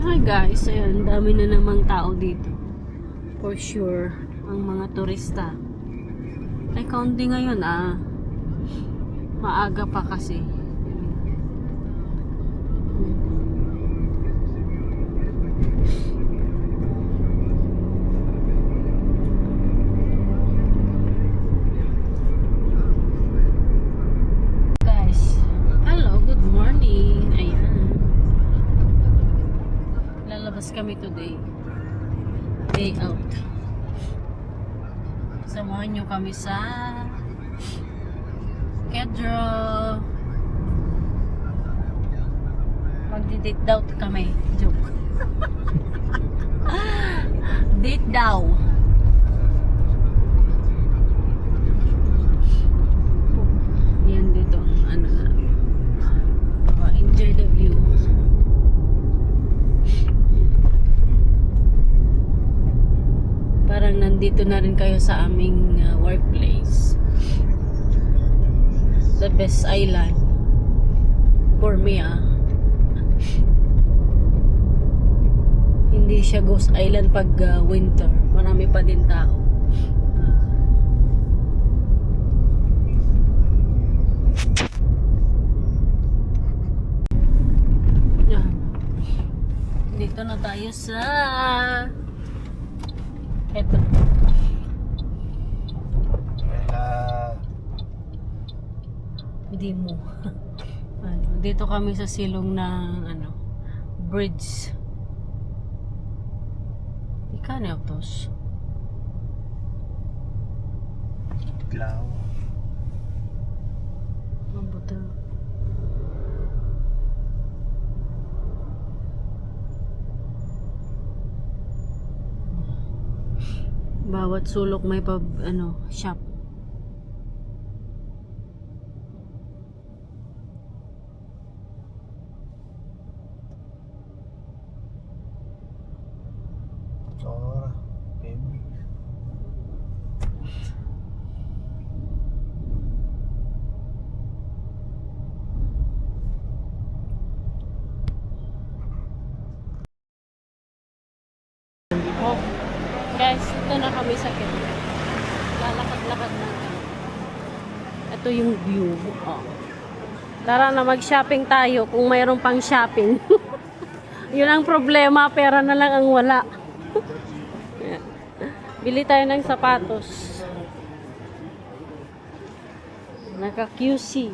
Hi guys, ayun, dami na namang tao dito. For sure, ang mga turista. Ay, kaunti ngayon Maaga pa kasi. Guys, hello, good morning. Ayan. Lalabas kami today. Day out. Samahan nyo kami sa Kedro. Magdi-date daw kami. Joke. Date daw. Yan dito. Enjoy the view. Parang nandito na rin kayo sa aming workplace. The best island for me Hindi siya ghost island pag winter. Marami pa din tao. Dito na tayo sa eto. Hindi mo. Dito kami sa silong ng bridge. Ikan autos. Lao. Mabuto. Bawat sulok may shop. Ora, baby. Oh, guys, ito na kami sa Kedro. Lalakad-lakad na kami. Ito yung view. Oh. Tara na mag-shopping tayo kung mayroon pang shopping. Yun ang problema, pera na lang ang wala. Bili tayo ng sapatos. Naka-QC.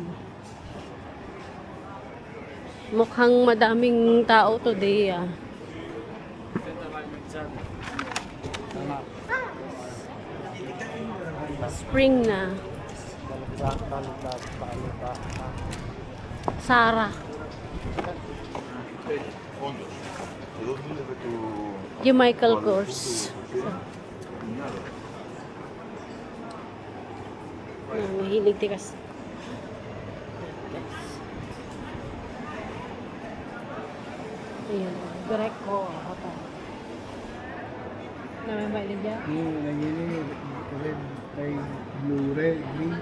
Mukhang madaming tao today Spring na. Sara. Yung Michael Kors. Mahilig tikas. Ayan. Greco. Hotel. Namin ba ilid yan? Ini keren kay Blu-ray green.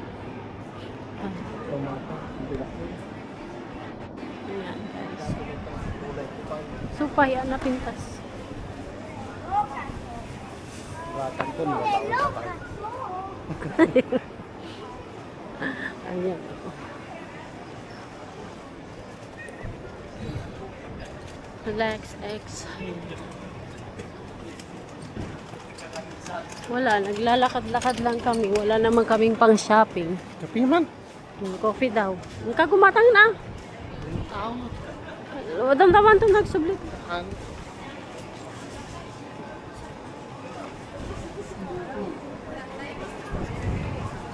Tomato. Ayan guys. Supay na pintas. Ratan to nila. Ayan. Relax, exhale. Wala, naglalakad-lakad lang kami. Wala naman kaming pang shopping. Shopping man. Coffee daw. Kagumatang na. Damdaman itong nagsublit.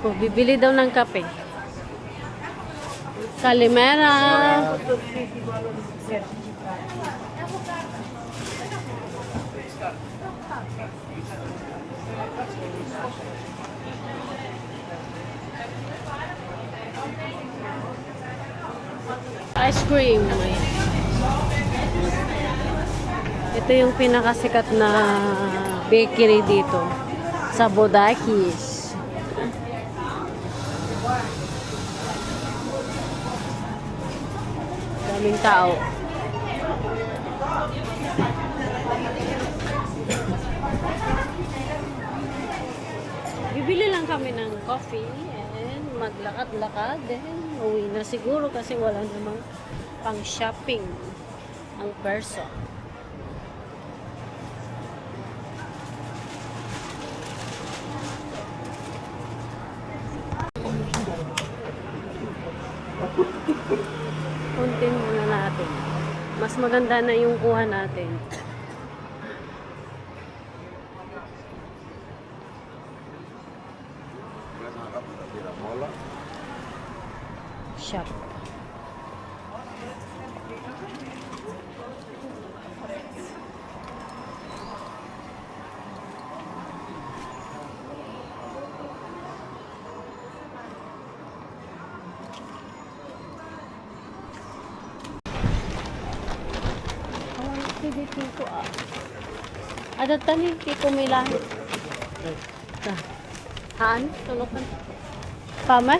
Bibili daw ng kape. Kalimera. Ice cream. Ito yung pinakasikat na bakery dito sa Bodakis. Daming tao. bibili lang kami ng coffee and maglakad-lakad. Then, uwi na siguro kasi wala namang pang shopping ang person. Kuntin muna natin. Mas maganda na yung kuha natin. Shop. Hindi ko ada tani kiko may lahi. Haan? Tulukan. Pamay?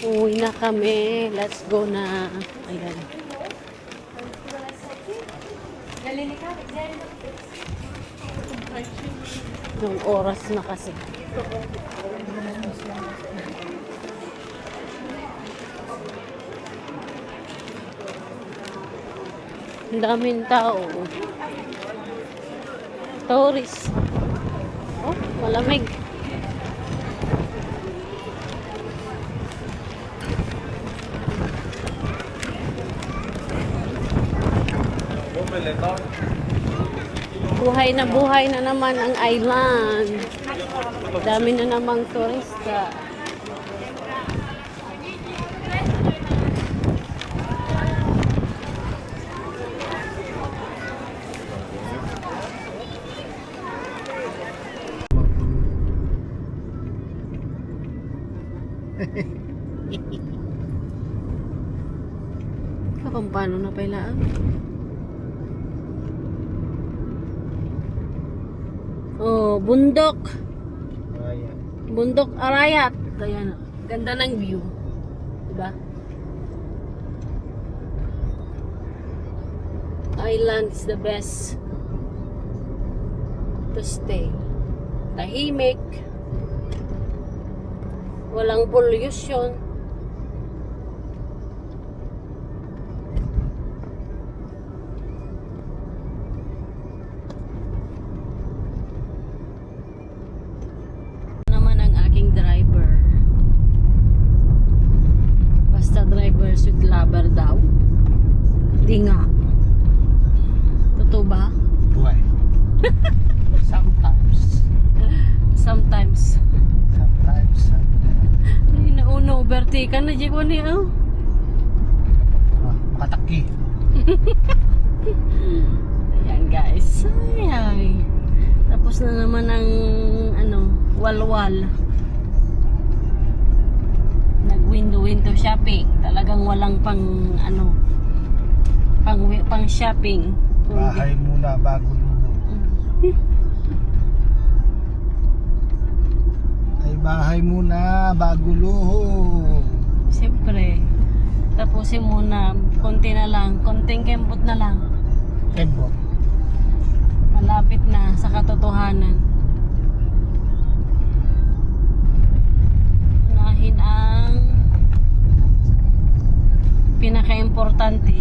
Uwi na kami. Let's go na. Ayan. Yung oras na kasi. Ang daming tao. Tourist. Oh, malamig. Buhay na naman ang island. Dami na namang turista. Kung paano na pailaan? Oh, bundok. Ayan. Bundok Arayat. Ayan. Ganda ng view. Diba? Island is the best to stay. Tahimik. Walang pollution. Naman ang aking driver. Basta driver with lover daw. Di nga. Totoo ba? Why? Sometimes. Sometimes. Sometimes. Ay, nauno, overtake na di ko niya. Makataki. Ayan guys. Ay. Tapos na naman ang walwal. Nag-window shopping. Talagang walang pang pang shopping. Bahay muna bago luho. Ay bahay muna bago luho. Siyempre. Tapusin muna. Konti na lang. Konting kembot na lang. Kembot. Malapit na sa katotohanan. Unahin ang pinaka-importante.